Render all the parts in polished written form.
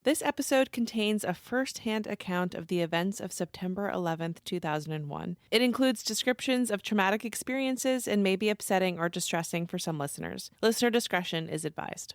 This episode contains a first-hand account of the events of September 11th, 2001. It includes descriptions of traumatic experiences and may be upsetting or distressing for some listeners. Listener discretion is advised.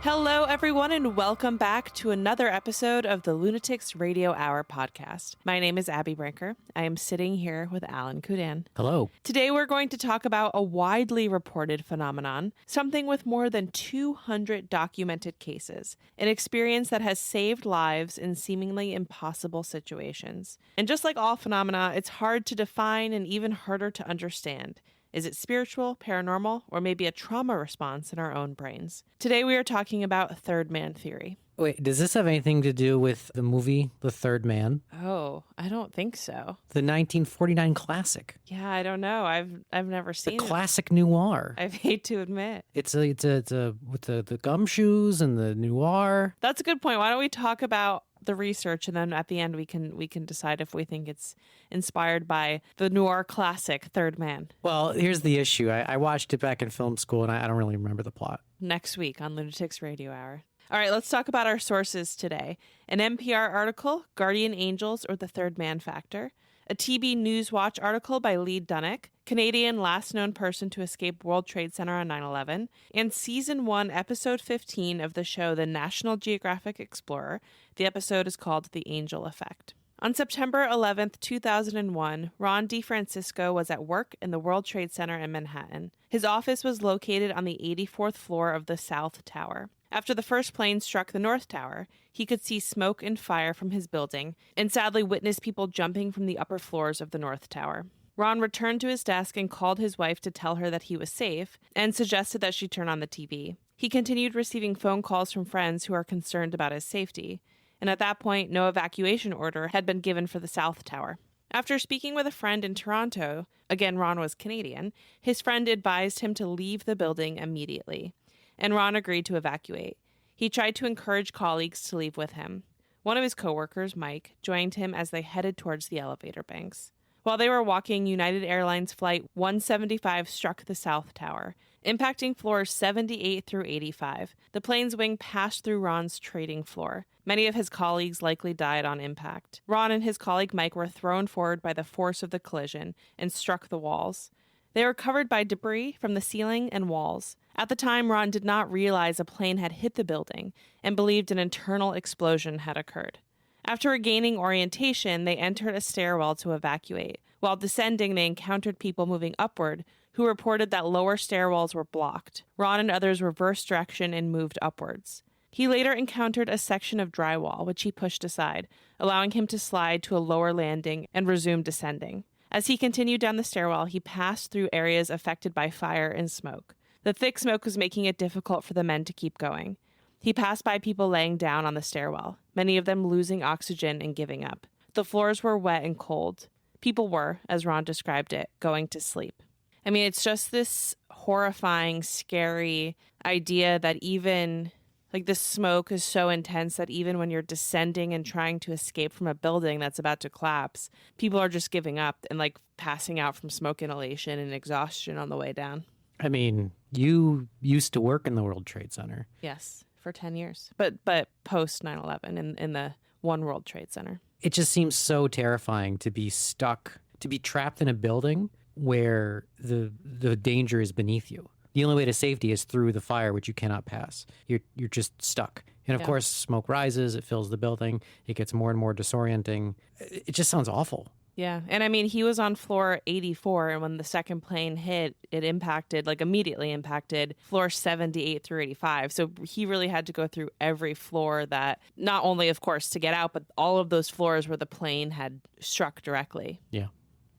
Hello, everyone, and welcome back to another episode of the Lunatics Radio Hour podcast. My name is Abby Brinker. I am sitting here with Alan Kudan. Hello. Today, we're going to talk about a widely reported phenomenon, something with more than 200 documented cases, an experience that has saved lives in seemingly impossible situations. And just like all phenomena, it's hard to define and even harder to understand. Is it spiritual, paranormal, or maybe a trauma response in our own brains? Today we are talking about third man theory. Wait, does this have anything to do with the movie The Third Man? Oh, I don't think so. The 1949 classic. Yeah, I don't know. I've never seen The classic noir. I hate to admit. It's with the gumshoes and the noir. That's a good point. Why don't we talk about the research, and then at the end we can decide if we think it's inspired by the noir classic Third Man. Well, here's the issue. I watched it back in film school, and I don't really remember the plot. Next week on Lunatics Radio Hour. All right, let's talk about our sources today. An NPR article, Guardian Angels or the Third Man Factor. A TB Newswatch article by Lee Dunnick, Canadian last known person to escape World Trade Center on 9/11, and Season 1, Episode 15 of the show The National Geographic Explorer. The episode is called The Angel Effect. On September 11th, 2001, Ron DeFrancisco was at work in the World Trade Center in Manhattan. His office was located on the 84th floor of the South Tower. After the first plane struck the North Tower, he could see smoke and fire from his building and sadly witnessed people jumping from the upper floors of the North Tower. Ron returned to his desk and called his wife to tell her that he was safe and suggested that she turn on the TV. He continued receiving phone calls from friends who are concerned about his safety, and at that point, no evacuation order had been given for the South Tower. After speaking with a friend in Toronto, again Ron was Canadian, his friend advised him to leave the building immediately, and Ron agreed to evacuate. He tried to encourage colleagues to leave with him. One of his coworkers, Mike, joined him as they headed towards the elevator banks. While they were walking, United Airlines Flight 175 struck the South Tower, impacting floors 78 through 85. The plane's wing passed through Ron's trading floor. Many of his colleagues likely died on impact. Ron and his colleague Mike were thrown forward by the force of the collision and struck the walls. They were covered by debris from the ceiling and walls. At the time, Ron did not realize a plane had hit the building and believed an internal explosion had occurred. After regaining orientation, they entered a stairwell to evacuate. While descending, they encountered people moving upward who reported that lower stairwells were blocked. Ron and others reversed direction and moved upwards. He later encountered a section of drywall, which he pushed aside, allowing him to slide to a lower landing and resume descending. As he continued down the stairwell, he passed through areas affected by fire and smoke. The thick smoke was making it difficult for the men to keep going. He passed by people laying down on the stairwell, many of them losing oxygen and giving up. The floors were wet and cold. People were, as Ron described it, going to sleep. I mean, it's just this horrifying, scary idea that even, like, the smoke is so intense that even when you're descending and trying to escape from a building that's about to collapse, people are just giving up and, like, passing out from smoke inhalation and exhaustion on the way down. I mean, you used to work in the World Trade Center. Yes, for 10 years. But post 9/11 in the One World Trade Center. It just seems so terrifying to be stuck, to be trapped in a building where the danger is beneath you. The only way to safety is through the fire, which you cannot pass. You're just stuck. And of course, smoke rises, it fills the building, it gets more and more disorienting. It just sounds awful. Yeah. And I mean, he was on floor 84, and when the second plane hit, it impacted, like immediately impacted floor 78 through 85. So he really had to go through every floor that, not only, of course, to get out, but all of those floors where the plane had struck directly. Yeah.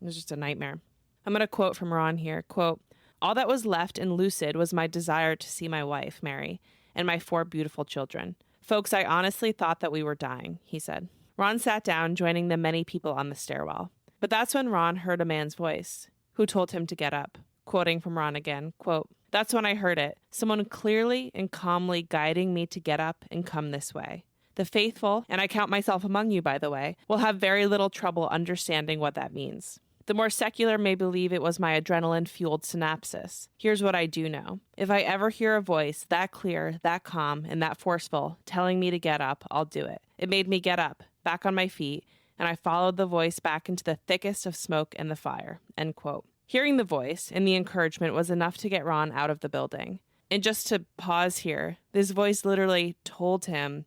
It was just a nightmare. I'm going to quote from Ron here. Quote, "All that was left and lucid was my desire to see my wife, Mary, and my 4 beautiful children. Folks, I honestly thought that we were dying," he said. Ron sat down, joining the many people on the stairwell. But that's when Ron heard a man's voice, who told him to get up. Quoting from Ron again, quote, That's when I heard it, someone clearly and calmly guiding me to get up and come this way. The faithful, and I count myself among you, by the way, will have very little trouble understanding what that means. The more secular may believe it was my adrenaline-fueled synapsis. Here's what I do know. If I ever hear a voice that clear, that calm, and that forceful telling me to get up, I'll do it. It made me get up, back on my feet, and I followed the voice back into the thickest of smoke and the fire." End quote. Hearing the voice and the encouragement was enough to get Ron out of the building. And just to pause here, this voice literally told him,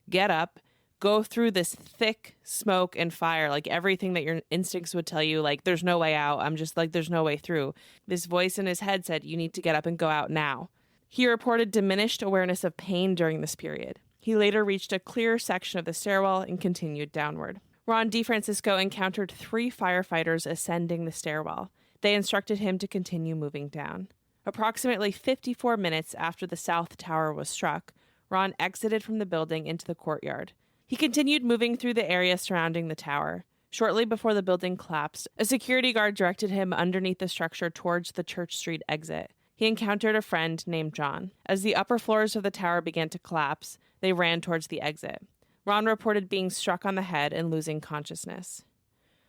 get up, go through this thick smoke and fire, like everything that your instincts would tell you, like, there's no way out. I'm just like, there's no way through. This voice in his head said, you need to get up and go out now. He reported diminished awareness of pain during this period. He later reached a clear section of the stairwell and continued downward. Ron DeFrancisco encountered 3 firefighters ascending the stairwell. They instructed him to continue moving down. Approximately 54 minutes after the South Tower was struck, Ron exited from the building into the courtyard. He continued moving through the area surrounding the tower. Shortly before the building collapsed, a security guard directed him underneath the structure towards the Church Street exit. He encountered a friend named John. As the upper floors of the tower began to collapse, they ran towards the exit. Ron reported being struck on the head and losing consciousness.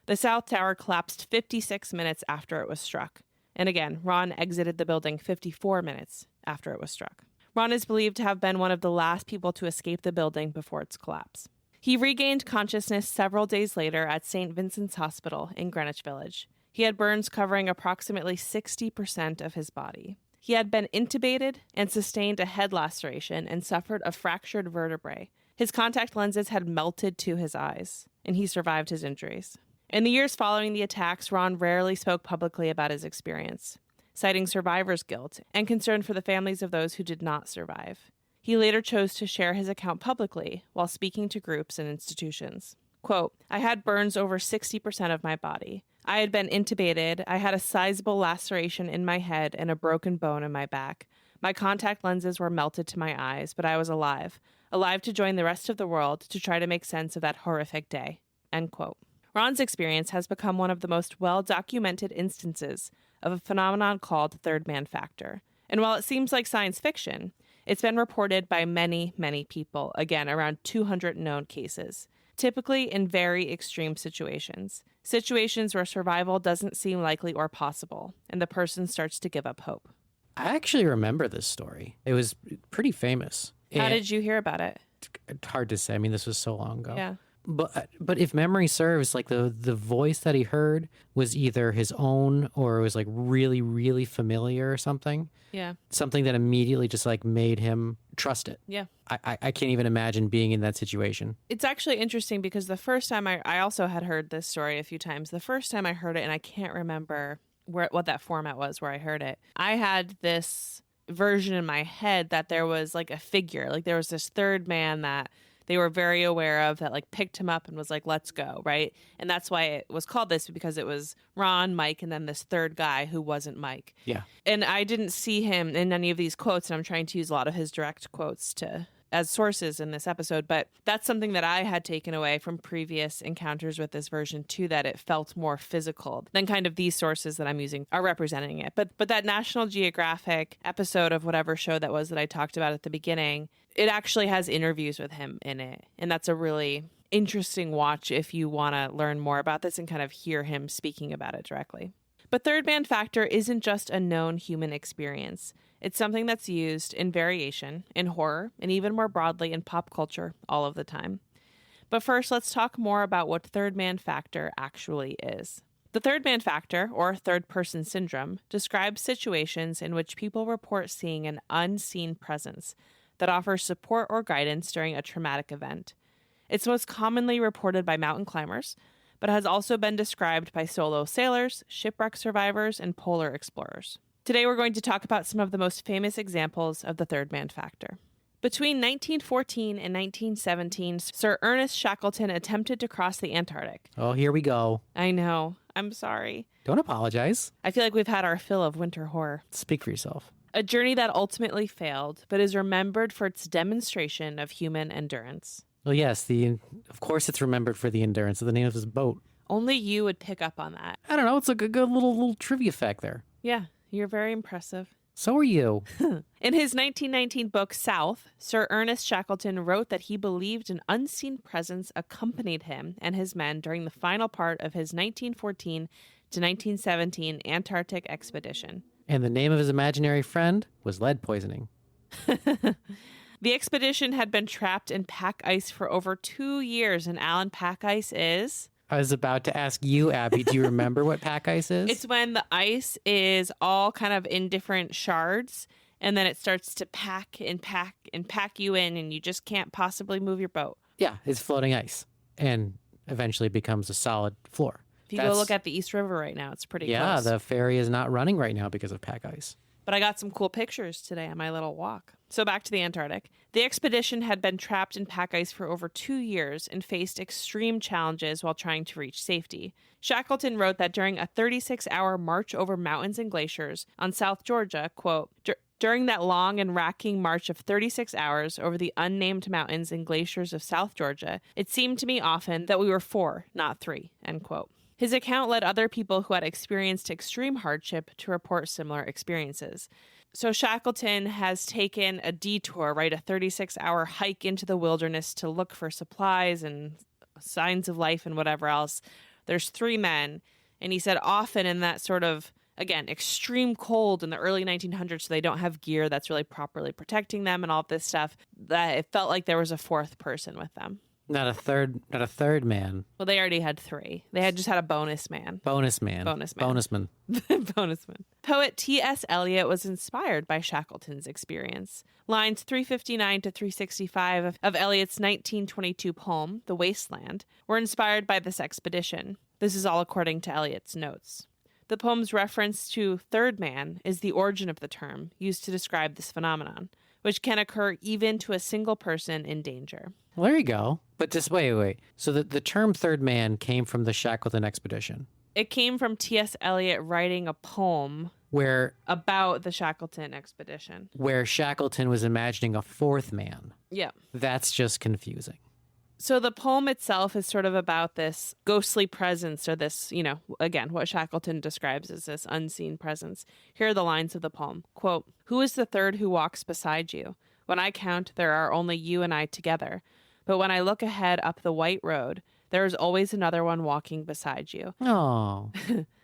The South Tower collapsed 56 minutes after it was struck. And again, Ron exited the building 54 minutes after it was struck. Ron is believed to have been one of the last people to escape the building before its collapse. He regained consciousness several days later at St. Vincent's Hospital in Greenwich Village. He had burns covering approximately 60% of his body. He had been intubated and sustained a head laceration and suffered a fractured vertebrae. His contact lenses had melted to his eyes, and he survived his injuries. In the years following the attacks, Ron rarely spoke publicly about his experience, citing survivor's guilt and concern for the families of those who did not survive. He later chose to share his account publicly while speaking to groups and institutions. Quote, "I had burns over 60% of my body. I had been intubated. I had a sizable laceration in my head and a broken bone in my back. My contact lenses were melted to my eyes, but I was alive to join the rest of the world to try to make sense of that horrific day." End quote. Ron's experience has become one of the most well-documented instances of a phenomenon called third man factor. And while it seems like science fiction, it's been reported by many, many people, again, around 200 known cases, typically in very extreme situations where survival doesn't seem likely or possible, and the person starts to give up hope. I actually remember this story. It was pretty famous. How did you hear about it? It's hard to say. I mean, this was so long ago. Yeah. But if memory serves, like the voice that he heard was either his own or it was like really, really familiar or something. Yeah. Something that immediately just like made him trust it. Yeah. I can't even imagine being in that situation. It's actually interesting because the first time I also had heard this story a few times. The first time I heard it, and I can't remember what that format was where I heard it, I had this version in my head that there was like a figure, like there was this third man that they were very aware of that like picked him up and was like, let's go, right? And that's why it was called this, because it was Ron, Mike, and then this third guy who wasn't Mike. Yeah. And I didn't see him in any of these quotes, and I'm trying to use a lot of his direct quotes as sources in this episode, but that's something that I had taken away from previous encounters with this version too, that it felt more physical than kind of these sources that I'm using are representing it. But that National Geographic episode of whatever show that was that I talked about at the beginning, it actually has interviews with him in it. And that's a really interesting watch if you want to learn more about this and kind of hear him speaking about it directly. But third man factor isn't just a known human experience. It's something that's used in variation, in horror, and even more broadly in pop culture all of the time. But first, let's talk more about what third man factor actually is. The third man factor, or third person syndrome, describes situations in which people report seeing an unseen presence that offers support or guidance during a traumatic event. It's most commonly reported by mountain climbers, but has also been described by solo sailors, shipwreck survivors, and polar explorers. Today we're going to talk about some of the most famous examples of the third man factor. Between 1914 and 1917, Sir Ernest Shackleton attempted to cross the Antarctic. Oh, here we go. I know. I'm sorry. Don't apologize. I feel like we've had our fill of winter horror. Speak for yourself. A journey that ultimately failed, but is remembered for its demonstration of human endurance. Well, yes, of course it's remembered for the endurance of the name of his boat. Only you would pick up on that. I don't know. It's like a good little trivia fact there. Yeah, you're very impressive. So are you. In his 1919 book, South, Sir Ernest Shackleton wrote that he believed an unseen presence accompanied him and his men during the final part of his 1914 to 1917 Antarctic expedition. And the name of his imaginary friend was lead poisoning. The expedition had been trapped in pack ice for over 2 years, and Alan, pack ice is... I was about to ask you, Abby, do you remember what pack ice is? It's when the ice is all kind of in different shards, and then it starts to pack you in, and you just can't possibly move your boat. Yeah, it's floating ice, and eventually becomes a solid floor. If you go look at the East River right now, it's pretty Yeah, close. the ferry is not running right now because of pack ice. But I got some cool pictures today on my little walk. So back to the Antarctic. The expedition had been trapped in pack ice for over 2 years and faced extreme challenges while trying to reach safety. Shackleton wrote that during a 36-hour march over mountains and glaciers on South Georgia, quote, during that long and racking march of 36 hours over the unnamed mountains and glaciers of South Georgia, it seemed to me often that we were 4, not 3, end quote. His account led other people who had experienced extreme hardship to report similar experiences. So Shackleton has taken a detour, right, a 36-hour hike into the wilderness to look for supplies and signs of life and whatever else. There's 3 men, and he said often in that sort of, again, extreme cold in the early 1900s, so they don't have gear that's really properly protecting them and all of this stuff, that it felt like there was a 4th person with them. Not a third man. Well, they already had 3. They had just had a bonus man. Bonus man. Bonusman. Bonusman. Poet T.S. Eliot was inspired by Shackleton's experience. Lines 359 to 365 of Eliot's 1922 poem, The Wasteland, were inspired by this expedition. This is all according to Eliot's notes. The poem's reference to third man is the origin of the term used to describe this phenomenon, which can occur even to a single person in danger. Well, there you go. But just wait. So the term third man came from the Shackleton expedition. It came from T.S. Eliot writing a poem about the Shackleton expedition. Where Shackleton was imagining a 4th man. Yeah. That's just confusing. So the poem itself is sort of about this ghostly presence, or this, again, what Shackleton describes as this unseen presence. Here are the lines of the poem. Quote, "Who is the third who walks beside you? When I count, there are only you and I together. But when I look ahead up the white road, there is always another one walking beside you. Oh.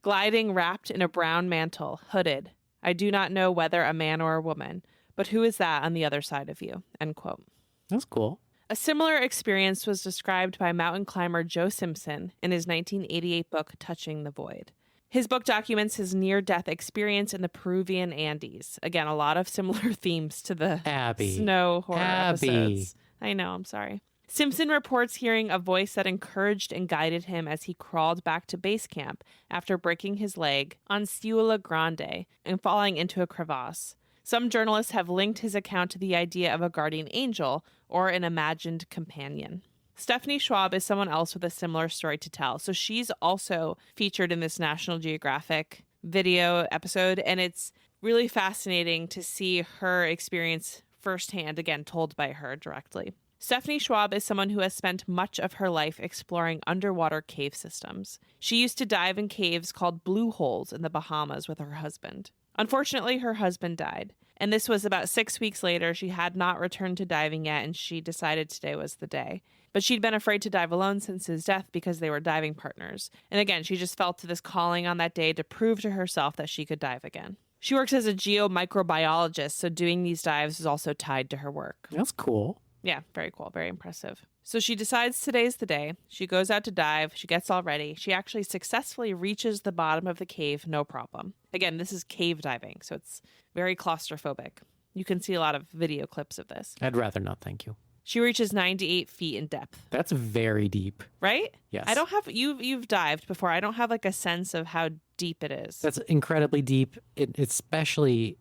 Gliding wrapped in a brown mantle, hooded. I do not know whether a man or a woman, but who is that on the other side of you?" End quote. That's cool. A similar experience was described by mountain climber Joe Simpson in his 1988 book, Touching the Void. His book documents his near-death experience in the Peruvian Andes. Again, a lot of similar themes to the snow horror episodes. I know, I'm sorry. Simpson reports hearing a voice that encouraged and guided him as he crawled back to base camp after breaking his leg on Ciudad Grande and falling into a crevasse. Some journalists have linked his account to the idea of a guardian angel or an imagined companion. Stephanie Schwab is someone else with a similar story to tell. So she's also featured in this National Geographic video episode, and it's really fascinating to see her experience firsthand, again, told by her directly. Stephanie Schwab is someone who has spent much of her life exploring underwater cave systems. She used to dive in caves called blue holes in the Bahamas with her husband. Unfortunately, her husband died, and this was about 6 weeks later. She had not returned to diving yet, and she decided today was the day. But she'd been afraid to dive alone since his death because they were diving partners. And again, she just felt this calling on that day to prove to herself that she could dive again. She works as a geomicrobiologist, so doing these dives is also tied to her work. That's cool. Yeah, very cool. Very impressive. So she decides today's the day. She goes out to dive. She gets all ready. She actually successfully reaches the bottom of the cave, no problem. Again, this is cave diving, so it's very claustrophobic. You can see a lot of video clips of this. I'd rather not, thank you. She reaches 98 feet in depth. That's very deep. Right? Yes. I don't have, you've dived before. I don't have like a sense of how deep it is. That's incredibly deep, especially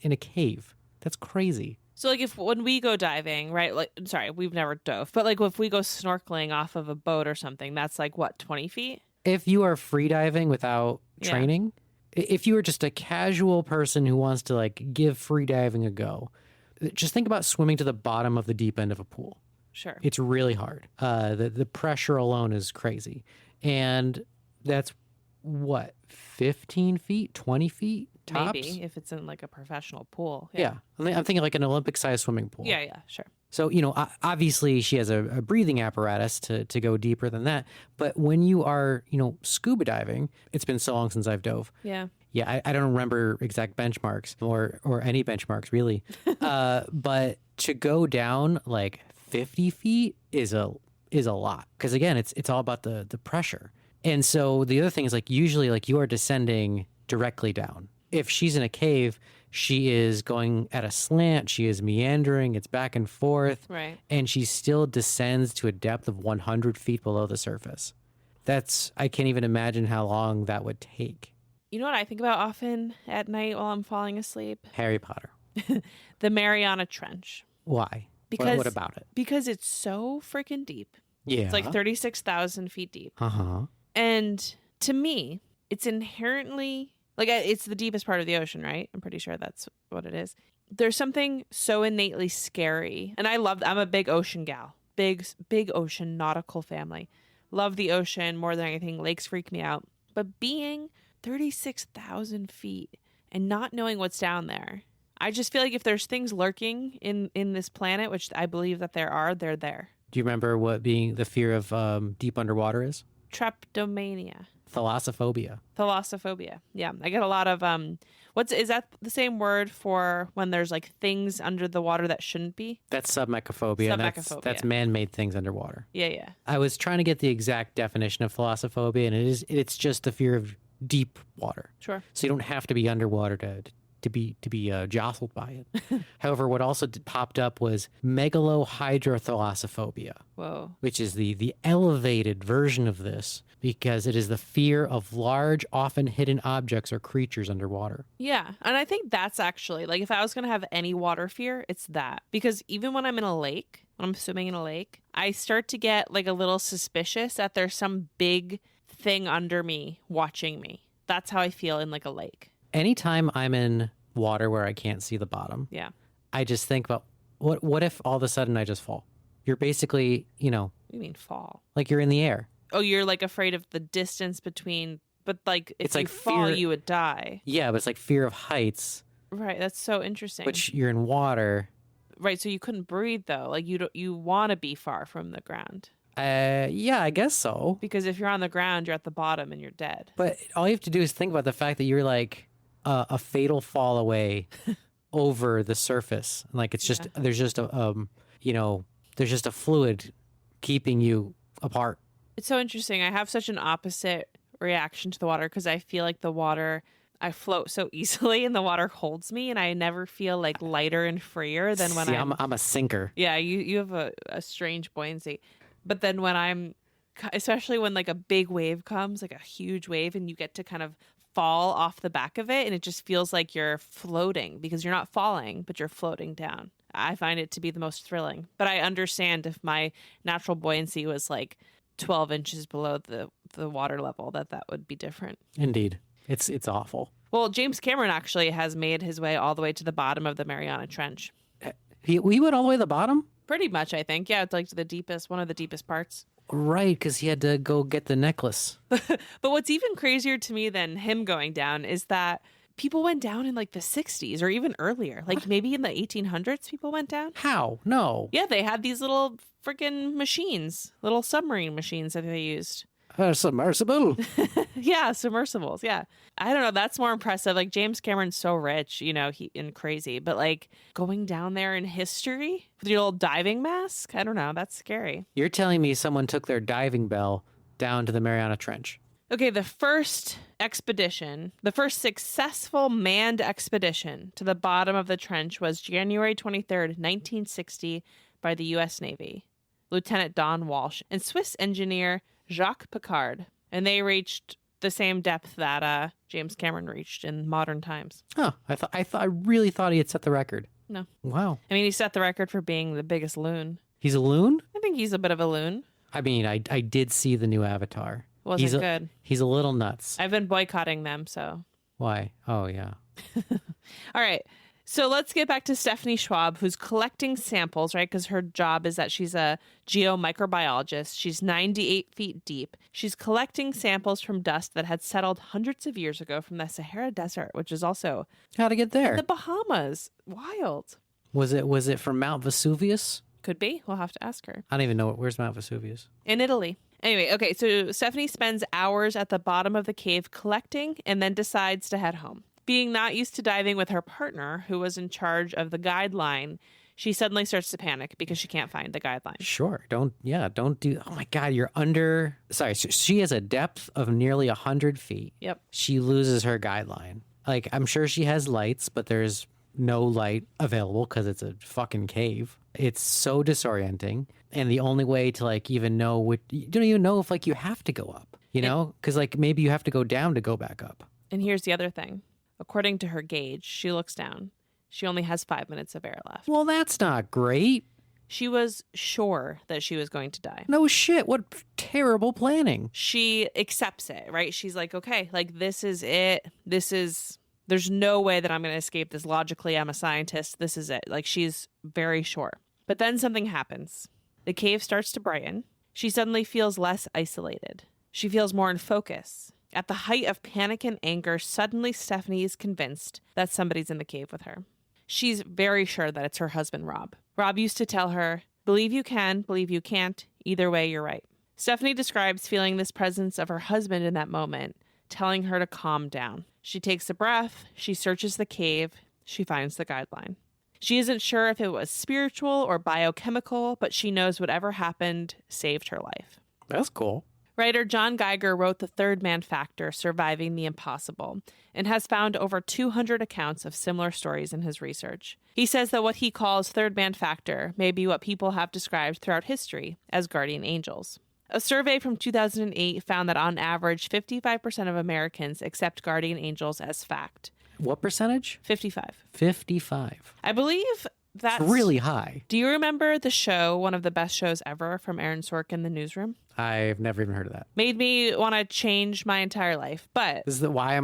in a cave. That's crazy. So like when we go diving, right? Like, sorry, we've never dove, but like if we go snorkeling off of a boat or something, that's like what, 20 feet? If you are free diving without training, if you are just a casual person who wants to like give free diving a go, just think about swimming to the bottom of the deep end of a pool. Sure. It's really hard. The pressure alone is crazy. And that's what, 15 feet, 20 feet tops. maybe if it's in like a professional pool. Yeah. I'm thinking like an Olympic-sized swimming pool. Yeah, sure. So, obviously she has a breathing apparatus to go deeper than that. But when you are, scuba diving, it's been so long since I've dove. Yeah. Yeah, I don't remember exact benchmarks or any benchmarks really. But to go down like 50 feet is a lot. Because again, it's all about the pressure. And so the other thing is like usually like you are descending directly down. If she's in a cave, she is going at a slant, she is meandering, it's back and forth. Right. And she still descends to a depth of 100 feet below the surface. I can't even imagine how long that would take. You know what I think about often at night while I'm falling asleep? Harry Potter. The Mariana Trench. Why? Because what about it? Because it's so freaking deep. Yeah. It's like 36,000 feet deep. Uh-huh. And to me, it's inherently like it's the deepest part of the ocean, right? I'm pretty sure that's what it is. There's something so innately scary. And I'm a big ocean gal. Big ocean nautical family. Love the ocean more than anything. Lakes freak me out. But being 36,000 feet and not knowing what's down there, I just feel like if there's things lurking in this planet, which I believe that there are, they're there. Do you remember what being the fear of deep underwater is? Treptomania. Thalassophobia. Thalassophobia. Yeah. I get a lot of is that the same word for when there's like things under the water that shouldn't be? That's submecophobia. Submecophobia. That's man-made things underwater. Yeah. I was trying to get the exact definition of thalassophobia, and it's just the fear of deep water. Sure. So you don't have to be underwater to be jostled by it. However, what also popped up was megalohydrothalassophobia. Whoa. Which is the elevated version of this because it is the fear of large, often hidden objects or creatures underwater. Yeah. And I think that's actually, like, if I was going to have any water fear, it's that. Because even when I'm in a lake, when I'm swimming in a lake, I start to get, like, a little suspicious that there's some big thing under me watching me. That's how I feel in, like, a lake. Anytime I'm in water where I can't see the bottom, yeah, I just think about, what if all of a sudden I just fall? You're basically, What do you mean fall? like you're in the air. Oh, you're like afraid of the distance between, but like if It's you like fall, fear- you would die. Yeah, but it's like fear of heights, Right. That's so interesting. which you're in water. Right. So you couldn't breathe though. Like you want to be far from the ground Yeah, I guess so. because if you're on the ground, you're at the bottom and you're dead. But all you have to do is think about the fact that you're like a fatal fall away over the surface. Like it's just there's just there's just a fluid keeping you apart. It's so interesting. I have such an opposite reaction to the water because I feel like I float so easily and the water holds me and I never feel like lighter and freer than when See, I'm a sinker. Yeah, you have a strange buoyancy. But then especially when like a big wave comes, like a huge wave, and you get to kind of fall off the back of it and it just feels like you're floating because you're not falling, but you're floating down. I find it to be the most thrilling. But I understand if my natural buoyancy was like 12 inches below the water level, that would be different. Indeed. It's awful. Well, James Cameron actually has made his way all the way to the bottom of the Mariana Trench. We went all the way to the bottom? Pretty much, I think. Yeah, it's like one of the deepest parts. Right, because he had to go get the necklace. But what's even crazier to me than him going down is that people went down in like the 60s or even earlier. Like maybe in the 1800s, people went down. How? No. Yeah, they had these little freaking machines, little submarine machines that they used. Submersible. Yeah, submersibles. Yeah. I don't know. That's more impressive. Like James Cameron's so rich, and crazy, but like going down there in history with your little diving mask, I don't know. That's scary. You're telling me someone took their diving bell down to the Mariana Trench? Okay, the first successful manned expedition to the bottom of the trench was January 23rd, 1960 by the U.S. Navy, Lieutenant Don Walsh and Swiss engineer Jacques Piccard. And they reached the same depth that James Cameron reached in modern times. Oh, I really thought he had set the record. No. Wow. I mean, he set the record for being the biggest loon. He's a loon? I think he's a bit of a loon. I mean, I did see the new Avatar. Wasn't good. He's a little nuts. I've been boycotting them, so. Why? Oh, yeah. All right. So let's get back to Stephanie Schwab, who's collecting samples, right? Because her job is that she's a geomicrobiologist. She's 98 feet deep. She's collecting samples from dust that had settled hundreds of years ago from the Sahara Desert, which is also How'd it get there? the Bahamas. Wild. Was it from Mount Vesuvius? Could be. We'll have to ask her. I don't even know. Where's Mount Vesuvius? In Italy. Anyway, okay, so Stephanie spends hours at the bottom of the cave collecting and then decides to head home. Being not used to diving with her partner, who was in charge of the guideline, she suddenly starts to panic because she can't find the guideline. Sure. Don't do. Oh my God, you're under. Sorry, she has a depth of nearly 100 feet. Yep. She loses her guideline. Like, I'm sure she has lights, but there's no light available because it's a fucking cave. It's so disorienting. And the only way to like even know what, you don't even know if like you have to go up, you know? Because like maybe you have to go down to go back up. And here's the other thing. According to her gauge, she looks down. She only has 5 minutes of air left. Well, that's not great. She was sure that she was going to die. No shit. What terrible planning. She accepts it, right? She's like, okay, like this is it. There's no way that I'm going to escape this logically. I'm a scientist. This is it. Like she's very sure. But then something happens. The cave starts to brighten. She suddenly feels less isolated. She feels more in focus. At the height of panic and anger, suddenly Stephanie is convinced that somebody's in the cave with her. She's very sure that it's her husband, Rob. Rob used to tell her, believe you can, believe you can't. Either way, you're right. Stephanie describes feeling this presence of her husband in that moment, telling her to calm down. She takes a breath. She searches the cave. She finds the guideline. She isn't sure if it was spiritual or biochemical, but she knows whatever happened saved her life. That's cool. Writer John Geiger wrote The Third Man Factor, Surviving the Impossible, and has found over 200 accounts of similar stories in his research. He says that what he calls Third Man Factor may be what people have described throughout history as guardian angels. A survey from 2008 found that on average, 55% of Americans accept guardian angels as fact. What percentage? 55. 55. I believe that's It's really high. Do you remember the show, one of the best shows ever from Aaron Sorkin, The Newsroom? I've never even heard of that. Made me want to change my entire life, but This is why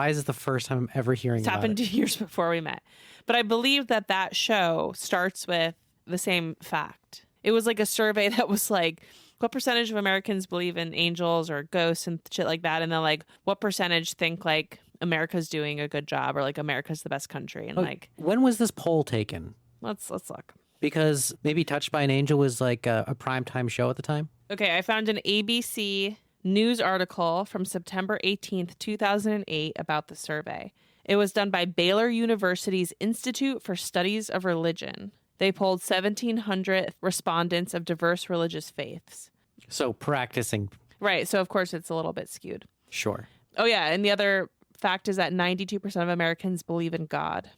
is this the first time I'm ever hearing it's about happened it? 2 years before we met. But I believe that show starts with the same fact. It was like a survey that was like, what percentage of Americans believe in angels or ghosts and shit like that? And then like, what percentage think like America's doing a good job or like America's the best country? And like, When was this poll taken? let's look. Because maybe Touched by an Angel was like a primetime show at the time. Okay, I found an ABC news article from September 18th, 2008 about the survey. It was done by Baylor University's Institute for Studies of Religion. They polled 1,700 respondents of diverse religious faiths. So practicing, Right, so of course it's a little bit skewed. sure. Oh yeah, and the other fact is that 92% of Americans believe in God.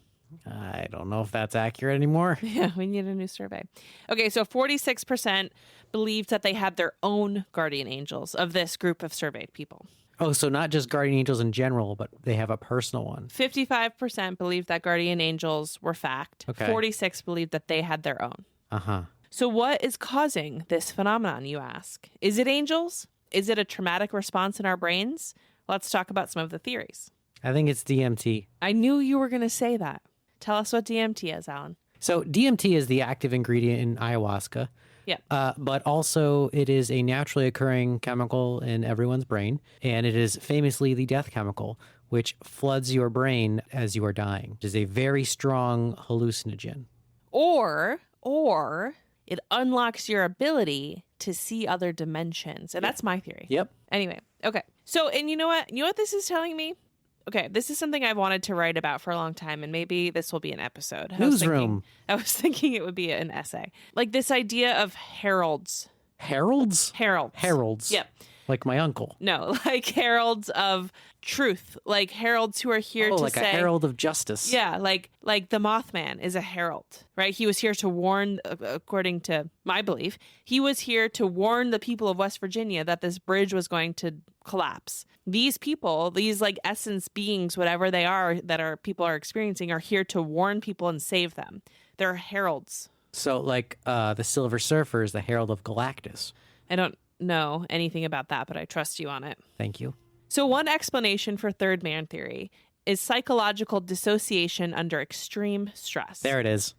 I don't know if that's accurate anymore. Yeah, we need a new survey. Okay, so 46% believed that they had their own guardian angels of this group of surveyed people. Oh, so not just guardian angels in general, but they have a personal one. 55% believed that guardian angels were fact. Okay. 46 believed that they had their own. Uh-huh. So what is causing this phenomenon, you ask? Is it angels? Is it a traumatic response in our brains? Let's talk about some of the theories. I think it's DMT. I knew you were going to say that. Tell us what DMT is, Alan. So DMT is the active ingredient in ayahuasca. Yep. But also it is a naturally occurring chemical in everyone's brain. And it is famously the death chemical, which floods your brain as you are dying. It is a very strong hallucinogen. Or it unlocks your ability to see other dimensions. And that's my theory. Yep. Anyway, okay. So, and you know what? You know what this is telling me? Okay, this is something I've wanted to write about for a long time, and maybe this will be an episode. Newsroom. I was thinking it would be an essay. Like this idea of heralds. Heralds? Heralds. Heralds. Yep. Like my uncle. No, like heralds of truth. Like heralds who are here to like say... a herald of justice. Yeah, like the Mothman is a herald, right? He was here to warn, according to my belief, he was here to warn the people of West Virginia that this bridge was going to collapse. These people, these like essence beings, whatever they are that our people are experiencing, are here to warn people and save them. They're heralds. So like the Silver Surfer is the herald of Galactus. I don't know anything about that, but I trust you on it. Thank you. So one explanation for third man theory is psychological dissociation under extreme stress. There it is.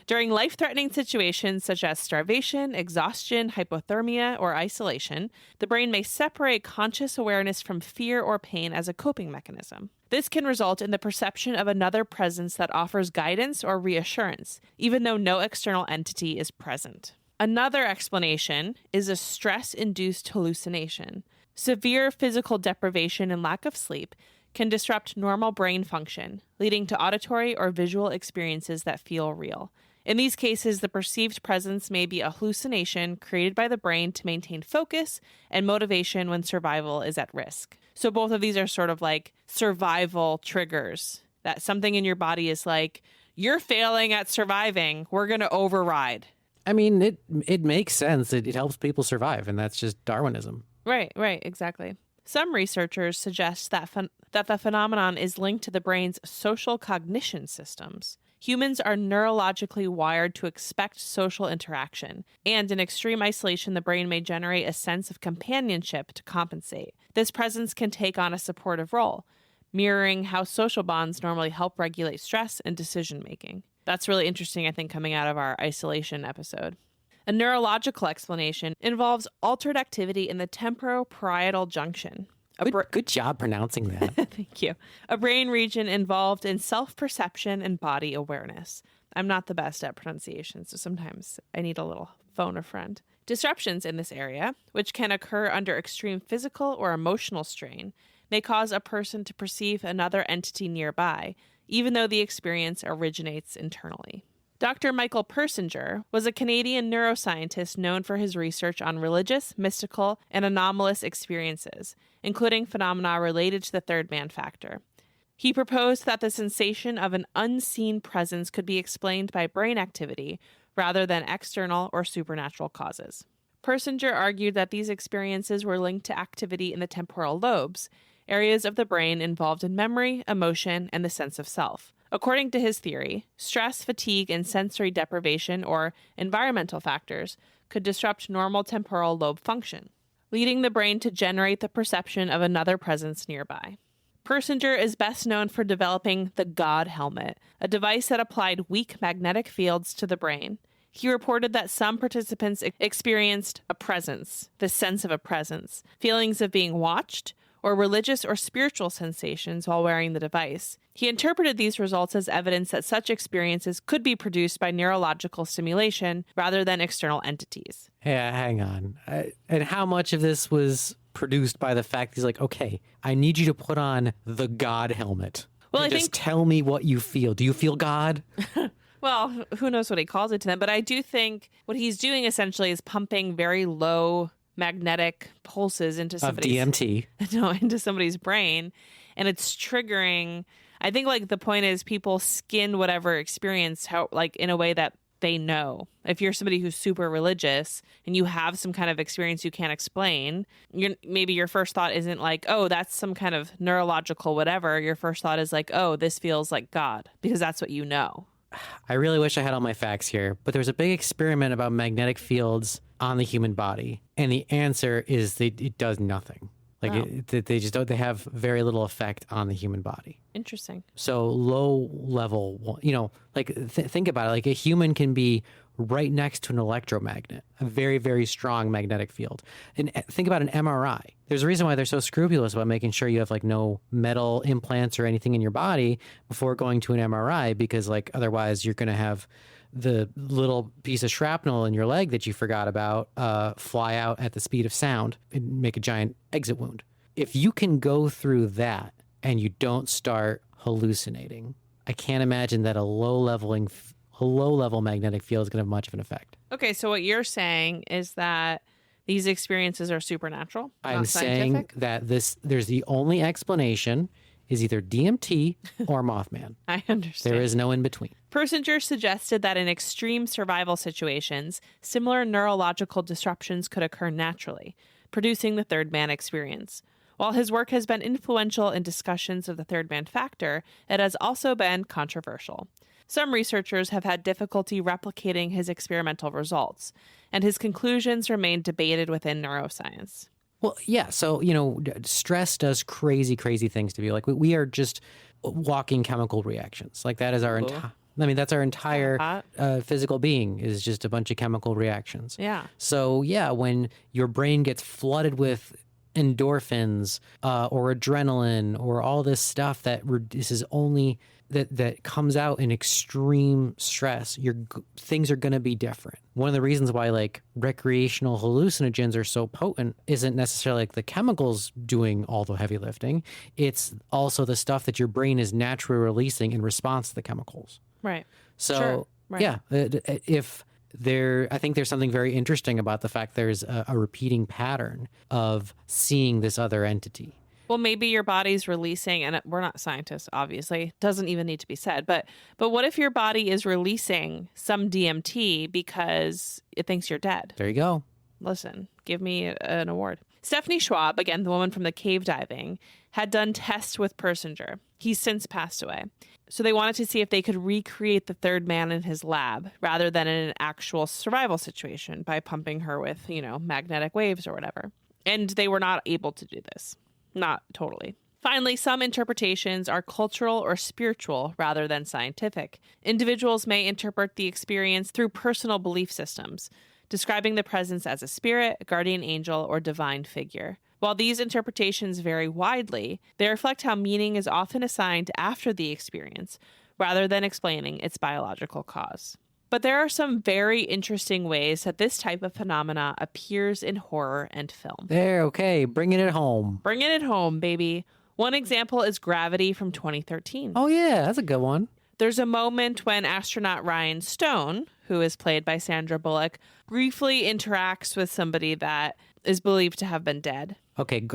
During life-threatening situations such as starvation, exhaustion, hypothermia, or isolation, the brain may separate conscious awareness from fear or pain as a coping mechanism. This can result in the perception of another presence that offers guidance or reassurance, even though no external entity is present. Another explanation is a stress-induced hallucination. Severe physical deprivation and lack of sleep can disrupt normal brain function, leading to auditory or visual experiences that feel real. In these cases, the perceived presence may be a hallucination created by the brain to maintain focus and motivation when survival is at risk. So both of these are sort of like survival triggers, that something in your body is like, you're failing at surviving, we're going to override. I mean, it makes sense. It helps people survive, and that's just Darwinism. Right, exactly. Some researchers suggest that the phenomenon is linked to the brain's social cognition systems. Humans are neurologically wired to expect social interaction, and in extreme isolation, the brain may generate a sense of companionship to compensate. This presence can take on a supportive role, mirroring how social bonds normally help regulate stress and decision-making. That's really interesting, I think, coming out of our isolation episode. A neurological explanation involves altered activity in the temporoparietal junction. Good job pronouncing that. Thank you. A brain region involved in self-perception and body awareness. I'm not the best at pronunciation, so sometimes I need a little phone a friend. Disruptions in this area, which can occur under extreme physical or emotional strain, may cause a person to perceive another entity nearby, even though the experience originates internally. Dr. Michael Persinger was a Canadian neuroscientist known for his research on religious, mystical, and anomalous experiences, including phenomena related to the third man factor. He proposed that the sensation of an unseen presence could be explained by brain activity rather than external or supernatural causes. Persinger argued that these experiences were linked to activity in the temporal lobes, areas of the brain involved in memory, emotion, and the sense of self. According to his theory, stress, fatigue, and sensory deprivation or environmental factors could disrupt normal temporal lobe function, leading the brain to generate the perception of another presence nearby. Persinger is best known for developing the God helmet, a device that applied weak magnetic fields to the brain. He reported that some participants experienced a presence, the sense of a presence, feelings of being watched, or religious or spiritual sensations while wearing the device. He interpreted these results as evidence that such experiences could be produced by neurological stimulation rather than external entities. Yeah, hang on. And how much of this was produced by the fact he's like, okay, I need you to put on the God helmet. Well, and just tell me what you feel. Do you feel God? Well, who knows what he calls it to them, but I do think what he's doing essentially is pumping very low magnetic pulses into somebody's DMT. No, into somebody's brain, and it's triggering. I think like the point is people skin whatever experience how like in a way that they know. If you're somebody who's super religious and you have some kind of experience you can't explain, maybe your first thought isn't like, oh, that's some kind of neurological whatever. Your first thought is like, oh, this feels like God, because that's what you know. I really wish I had all my facts here, but there's a big experiment about magnetic fields on the human body, and the answer is it does nothing. Like they just don't. They have very little effect on the human body. Interesting. So low level, like think about it. Like a human can be right next to an electromagnet, a very, very strong magnetic field. And think about an MRI. There's a reason why they're so scrupulous about making sure you have like no metal implants or anything in your body before going to an MRI, because like otherwise you're going to have the little piece of shrapnel in your leg that you forgot about fly out at the speed of sound and make a giant exit wound. If you can go through that and you don't start hallucinating, I can't imagine that a low-level magnetic field is going to have much of an effect. Okay, so what you're saying is that these experiences are supernatural, I'm not saying that there's the only explanation is either DMT or Mothman. I understand. There is no in between. Persinger suggested that in extreme survival situations, similar neurological disruptions could occur naturally, producing the third man experience. While his work has been influential in discussions of the third man factor, it has also been controversial. Some researchers have had difficulty replicating his experimental results, and his conclusions remain debated within neuroscience. Well, yeah. So, stress does crazy, crazy things to you. Like we are just walking chemical reactions. Like that is our entire. I mean, that's our entire Hot. physical being is just a bunch of chemical reactions. Yeah. So, yeah, when your brain gets flooded with endorphins or adrenaline or all this stuff that reduces only that comes out in extreme stress, things are going to be different. One of the reasons why like recreational hallucinogens are so potent isn't necessarily like the chemicals doing all the heavy lifting. It's also the stuff that your brain is naturally releasing in response to the chemicals. Right. So, Sure. Right. yeah, I think there's something very interesting about the fact there's a repeating pattern of seeing this other entity. Well, maybe your body's releasing, and we're not scientists, obviously. Doesn't even need to be said. But what if your body is releasing some DMT because it thinks you're dead? There you go. Listen, give me an award. Stephanie Schwab, again, the woman from the cave diving, had done tests with Persinger. He's since passed away. So they wanted to see if they could recreate the third man in his lab rather than in an actual survival situation by pumping her with, magnetic waves or whatever. And they were not able to do this. Not totally. Finally, some interpretations are cultural or spiritual rather than scientific. Individuals may interpret the experience through personal belief systems, describing the presence as a spirit, a guardian angel, or divine figure. While these interpretations vary widely, they reflect how meaning is often assigned after the experience, rather than explaining its biological cause. But there are some very interesting ways that this type of phenomena appears in horror and film. There, okay, bringing it home. Bringing it home, baby. One example is Gravity from 2013. Oh, yeah, that's a good one. There's a moment when astronaut Ryan Stone, who is played by Sandra Bullock, briefly interacts with somebody that is believed to have been dead. Okay,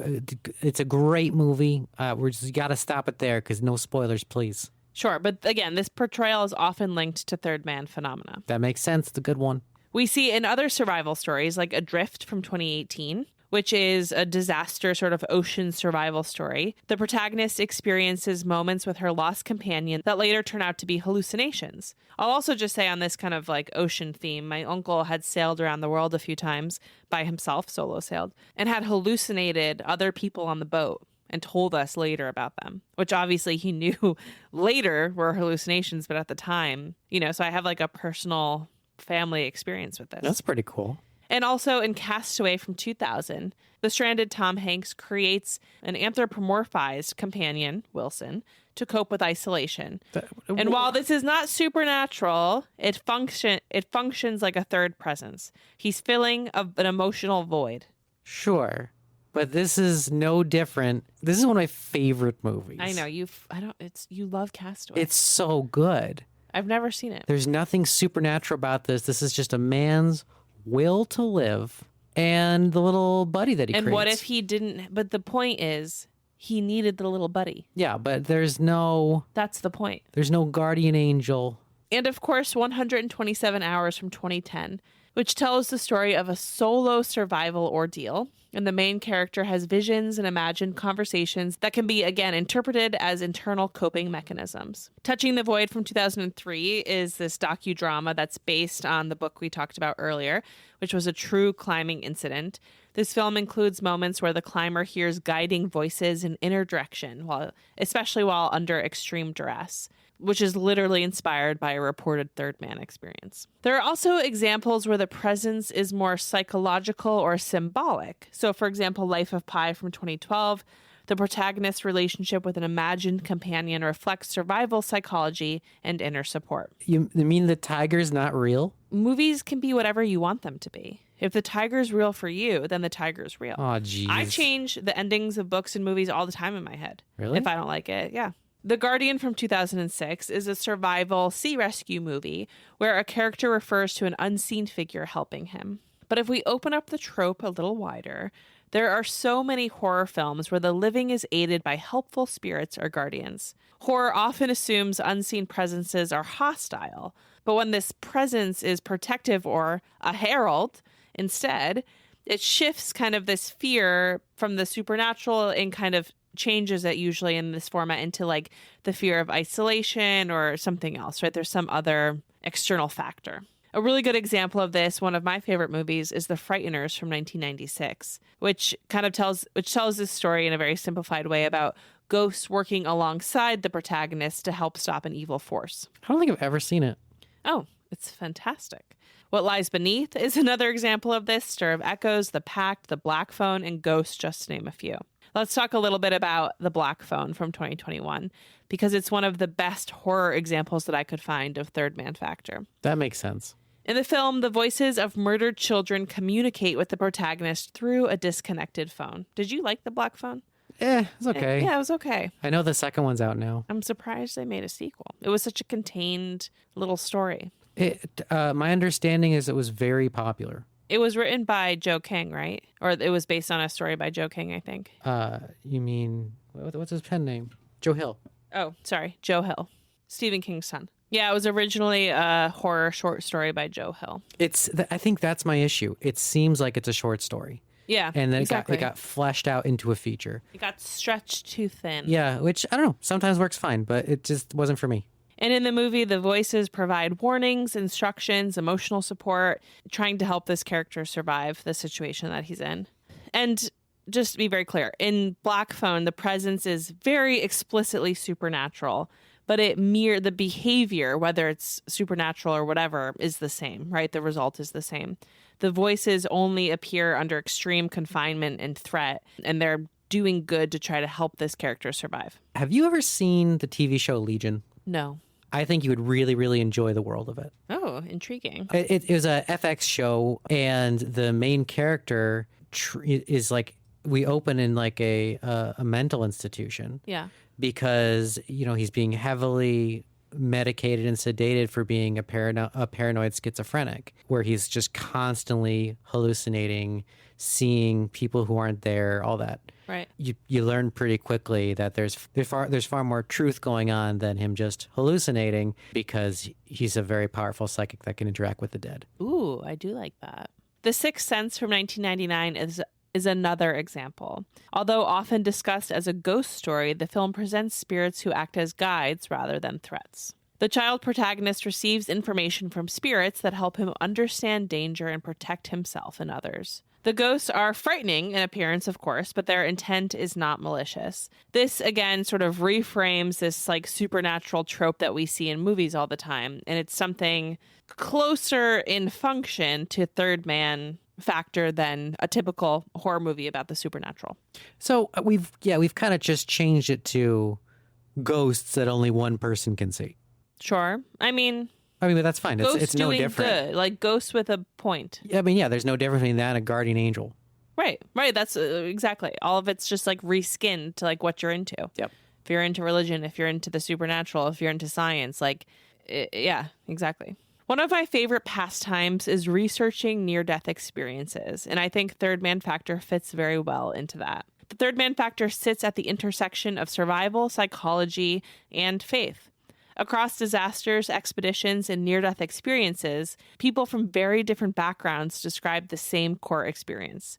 it's a great movie. We just got to stop it there because no spoilers, please. Sure, but again, this portrayal is often linked to third man phenomena. That makes sense. It's a good one. We see in other survival stories, like Adrift from 2018, which is a disaster sort of ocean survival story, the protagonist experiences moments with her lost companion that later turn out to be hallucinations. I'll also just say on this kind of like ocean theme, my uncle had sailed around the world a few times by himself, solo sailed, and had hallucinated other people on the boat and told us later about them, which obviously he knew later were hallucinations, but at the time, so I have like a personal family experience with this. That's pretty cool. And also in Castaway from 2000, the stranded Tom Hanks creates an anthropomorphized companion, Wilson, to cope with isolation. And while this is not supernatural, it functions like a third presence. He's filling an emotional void. Sure. But this is no different. This is one of my favorite movies. I know you love Castaway. It's so good. I've never seen it. There's nothing supernatural about this. This is just a man's will to live and the little buddy that he creates. And what if he didn't? But the point is, he needed the little buddy. Yeah, but that's the point. There's no guardian angel. And of course, 127 Hours from 2010, which tells the story of a solo survival ordeal. And the main character has visions and imagined conversations that can be, again, interpreted as internal coping mechanisms. Touching the Void from 2003 is this docudrama that's based on the book we talked about earlier, which was a true climbing incident. This film includes moments where the climber hears guiding voices in inner direction, especially while under extreme duress, which is literally inspired by a reported third man experience. There are also examples where the presence is more psychological or symbolic. So, for example, Life of Pi from 2012, the protagonist's relationship with an imagined companion reflects survival psychology and inner support. You mean the tiger's not real? Movies can be whatever you want them to be. If the tiger's real for you, then the tiger's real. Oh, jeez. I change the endings of books and movies all the time in my head. Really? If I don't like it, yeah. The Guardian from 2006 is a survival sea rescue movie where a character refers to an unseen figure helping him. But if we open up the trope a little wider, there are so many horror films where the living is aided by helpful spirits or guardians. Horror often assumes unseen presences are hostile, but when this presence is protective or a herald, instead, it shifts kind of this fear from the supernatural and kind of changes it usually in this format into like the fear of isolation or something else, right? There's some other external factor. A really good example of this, one of my favorite movies, is The Frighteners from 1996, which tells this story in a very simplified way about ghosts working alongside the protagonist to help stop an evil force. I don't think I've ever seen it. Oh, it's fantastic. What Lies Beneath is another example of this. Stir of Echoes, The Pact, The Black Phone, and Ghost, just to name a few. Let's talk a little bit about The Black Phone from 2021, because it's one of the best horror examples that I could find of third man factor. That makes sense. In the film, the voices of murdered children communicate with the protagonist through a disconnected phone. Did you like The Black Phone? It's okay. Yeah, it was okay. I know the second one's out now. I'm surprised they made a sequel. It was such a contained little story. My understanding is it was very popular. It was written by Joe King, right? Or it was based on a story by Joe King, I think. You mean, what's his pen name? Joe Hill. Oh, sorry. Joe Hill. Stephen King's son. Yeah, it was originally a horror short story by Joe Hill. I think that's my issue. It seems like it's a short story. Yeah, and then exactly. it got fleshed out into a feature. It got stretched too thin. Yeah, which, I don't know, sometimes works fine, but it just wasn't for me. And in the movie, the voices provide warnings, instructions, emotional support, trying to help this character survive the situation that he's in. And just to be very clear, in Black Phone, the presence is very explicitly supernatural, but the behavior, whether it's supernatural or whatever, is the same, right? The result is the same. The voices only appear under extreme confinement and threat, and they're doing good to try to help this character survive. Have you ever seen the TV show Legion? No. I think you would really, really enjoy the world of it. Oh, intriguing. It was a FX show, and the main character is like, we open in like a mental institution. Yeah. Because, he's being heavily medicated and sedated for being a paranoid schizophrenic, where he's just constantly hallucinating, seeing people who aren't there, all that. Right. You learn pretty quickly that there's far more truth going on than him just hallucinating, because he's a very powerful psychic that can interact with the dead. Ooh, I do like that. The Sixth Sense from 1999 is another example. Although often discussed as a ghost story, the film presents spirits who act as guides rather than threats. The child protagonist receives information from spirits that help him understand danger and protect himself and others. The ghosts are frightening in appearance, of course, but their intent is not malicious. This, again, sort of reframes this like supernatural trope that we see in movies all the time, and it's something closer in function to third man factor than a typical horror movie about the supernatural. So we've kind of just changed it to ghosts that only one person can see. Sure. I mean, but that's fine. Ghosts it's no doing different. good, like ghosts with a point. There's no difference between that and a guardian angel. Right. That's exactly. All of it's just like reskinned to like what you're into. Yep. If you're into religion, if you're into the supernatural, if you're into science, yeah, exactly. One of my favorite pastimes is researching near-death experiences, and I think third man factor fits very well into that. The third man factor sits at the intersection of survival, psychology, and faith. Across disasters, expeditions, and near-death experiences, people from very different backgrounds describe the same core experience.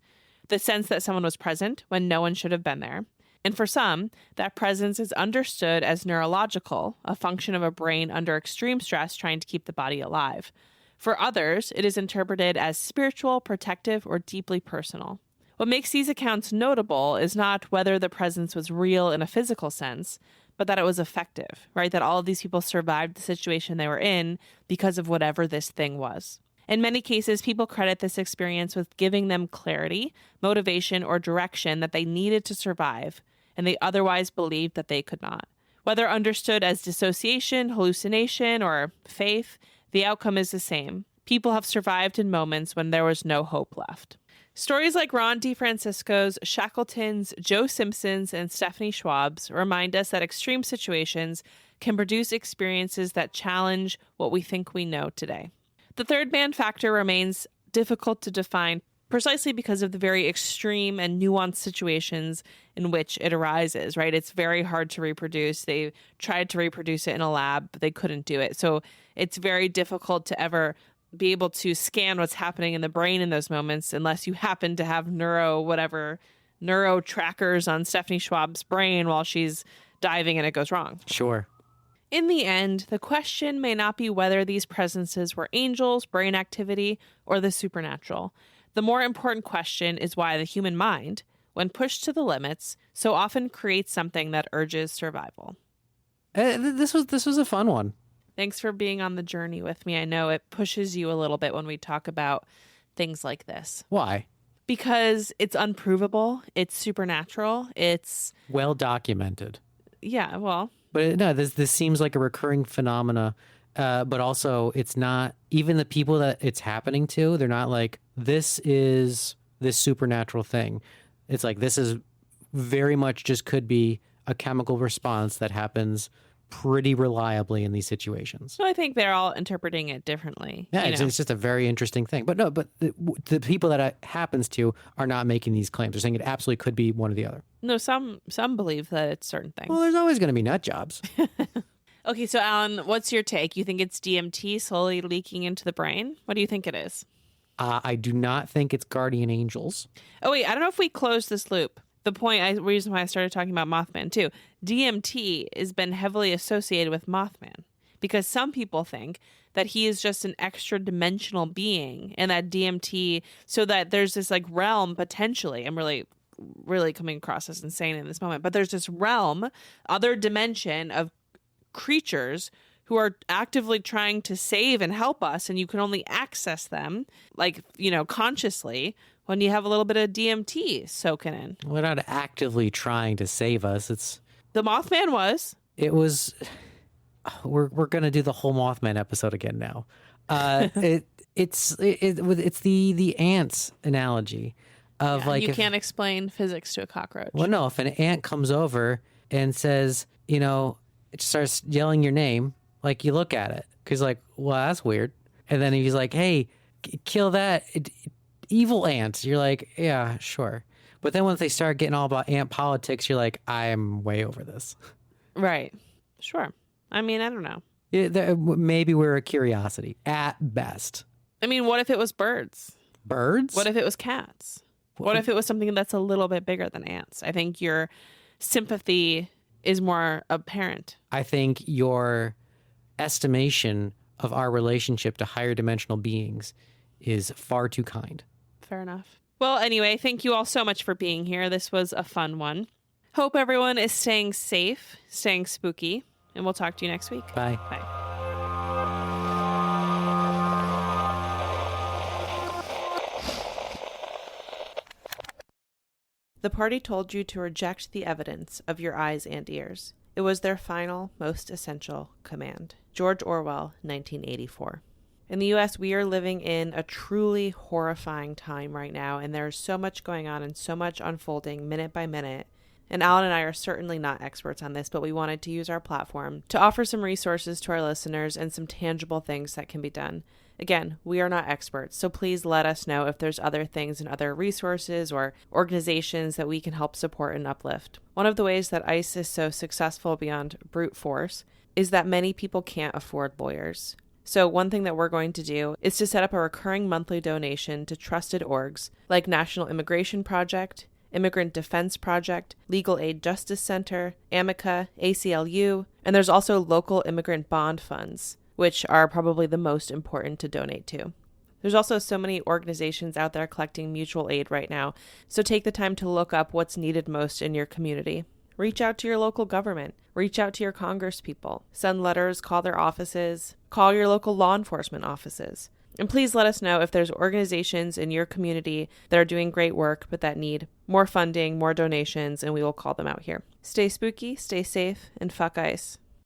The sense that someone was present when no one should have been there. And for some, that presence is understood as neurological, a function of a brain under extreme stress trying to keep the body alive. For others, it is interpreted as spiritual, protective, or deeply personal. What makes these accounts notable is not whether the presence was real in a physical sense, but that it was effective, right? That all of these people survived the situation they were in because of whatever this thing was. In many cases, people credit this experience with giving them clarity, motivation, or direction that they needed to survive, and they otherwise believed that they could not. Whether understood as dissociation, hallucination, or faith, the outcome is the same. People have survived in moments when there was no hope left. Stories like Ron DeFrancisco's, Shackleton's, Joe Simpson's, and Stephanie Schwab's remind us that extreme situations can produce experiences that challenge what we think we know today. The third man factor remains difficult to define precisely because of the very extreme and nuanced situations in which it arises, right? It's very hard to reproduce. They tried to reproduce it in a lab, but they couldn't do it. So it's very difficult to ever be able to scan what's happening in the brain in those moments unless you happen to have neuro trackers on Stephanie Schwab's brain while she's diving and it goes wrong. Sure. In the end, the question may not be whether these presences were angels, brain activity, or the supernatural. The more important question is why the human mind, when pushed to the limits, so often creates something that urges survival. This was a fun one. Thanks for being on the journey with me. I know it pushes you a little bit when we talk about things like this. Why? Because it's unprovable, it's supernatural, it's... Well documented. Yeah, well... But no, this seems like a recurring phenomena, but also it's not, even the people that it's happening to, they're not like, this is this supernatural thing. It's like, this is very much just could be a chemical response that happens pretty reliably in these situations. So I think they're all interpreting it differently. Yeah, it's just a very interesting thing. But no, but the people that it happens to are not making these claims. They're saying it absolutely could be one or the other. No, some believe that it's certain things. Well, there's always going to be nut jobs. Okay, so Alan, what's your take? You think it's DMT slowly leaking into the brain? What do you think it is? I do not think it's guardian angels. Oh, wait, I don't know if we closed this loop. The reason why I started talking about Mothman too. DMT has been heavily associated with Mothman because some people think that he is just an extra dimensional being and that DMT, so that there's this like realm potentially, I'm really coming across as insane in this moment, but there's this realm, other dimension of creatures who are actively trying to save and help us, and you can only access them like, consciously when you have a little bit of DMT soaking in. We're not actively trying to save us. The Mothman was. It was. We're gonna do the whole Mothman episode again now. It's the ants analogy of like you can't explain physics to a cockroach. Well, no, if an ant comes over and says, it starts yelling your name, like you look at it because like, well, that's weird, and then he's like, hey, kill that. Evil ants. You're like, yeah, sure. But then once they start getting all about ant politics, you're like, I'm way over this. Right. Sure. I mean, I don't know. Maybe we're a curiosity at best. I mean, what if it was birds? Birds? What if it was cats? What if it was something that's a little bit bigger than ants? I think your sympathy is more apparent. I think your estimation of our relationship to higher dimensional beings is far too kind. Fair enough. Well, anyway, thank you all so much for being here. This was a fun one. Hope everyone is staying safe, staying spooky, and we'll talk to you next week. Bye. Bye. The party told you to reject the evidence of your eyes and ears. It was their final, most essential command. George Orwell, 1984. In the U.S., we are living in a truly horrifying time right now, and there's so much going on and so much unfolding minute by minute. And Alan and I are certainly not experts on this, but we wanted to use our platform to offer some resources to our listeners and some tangible things that can be done. Again, we are not experts, so please let us know if there's other things and other resources or organizations that we can help support and uplift. One of the ways that ICE is so successful beyond brute force is that many people can't afford lawyers. So one thing that we're going to do is to set up a recurring monthly donation to trusted orgs like National Immigration Project, Immigrant Defense Project, Legal Aid Justice Center, Amica, ACLU, and there's also local immigrant bond funds, which are probably the most important to donate to. There's also so many organizations out there collecting mutual aid right now, so take the time to look up what's needed most in your community. Reach out to your local government. Reach out to your congresspeople. Send letters, call their offices, call your local law enforcement offices. And please let us know if there's organizations in your community that are doing great work but that need more funding, more donations, and we will call them out here. Stay spooky, stay safe, and fuck ICE.